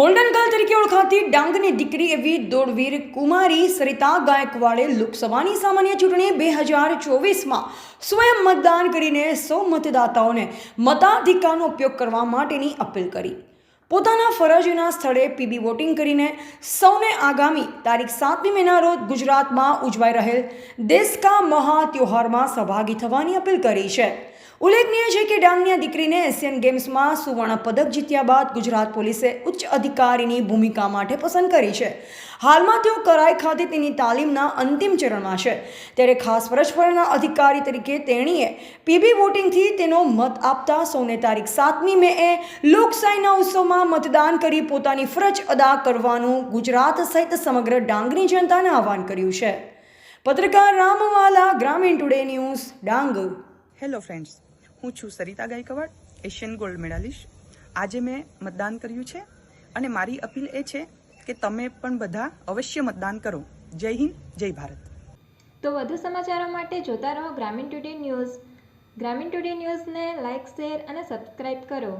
Golden girl તરીકે ઓળખાતી ડાંગની દીકરી એવી દોડવીર કુમારી સરિતા ગાયકવાડે લોકસભાની સામાન્ય ચૂંટણી 2024માં સ્વયં મતદાન કરીને સૌ મતદાતાઓને મતાધિકારનો ઉપયોગ કરવા માટેની અપીલ કરી. પોતાના ફરજના સ્થળે પીબી વોટિંગ કરીને સૌને આગામી તારીખ 7મી મેના રોજ ગુજરાતમાં ઉજવાઈ રહેલ દેશ કા મહા ત્યોહારમાં સહભાગી થવાની અપીલ કરી છે. ઉલ્લેખનીય છે કે ડાંગની દીકરીને એશિયન ગેમ્સમાં સુવર્ણ પદક જીત્યા બાદ ગુજરાત પોલીસે ઉચ્ચ અધિકારીની ભૂમિકા માટે પસંદ કરી છે. હાલમાં તેઓ કરાઈ ખાતે તેની તાલીમના અંતિમ ચરણમાં છે. ત્યારે ખાસ ફરજ પરના અધિકારી તરીકે તેણીએ પીબી વોટિંગથી તેનો મત આપતા સૌને તારીખ 7મી મેએ લોકશાહીના ઉત્સવમાં મતદાન કરી પોતાની ફરજ અદા કરવાનું ગુજરાત સહિત સમગ્ર ડાંગની જનતાને આહવાન કર્યું છે. પત્રકાર Ramwala, Gramin today news, Dang. Hello friends, હું છું Sarita Gaikwad, Asian gold medalist. આજે મેં મતદાન કર્યું છે અને મારી અપીલ એ છે કે તમે પણ બધા અવશ્ય મતદાન કરો. જય હિન્દ, જય ભારત. તો વધુ સમાચારો માટે જોતા રહો ગ્રામીણ ટુડે ન્યૂઝ. ગ્રામીણ ટુડે ન્યૂઝને લાઇક, શેર અને સબસ્ક્રાઇબ કરો.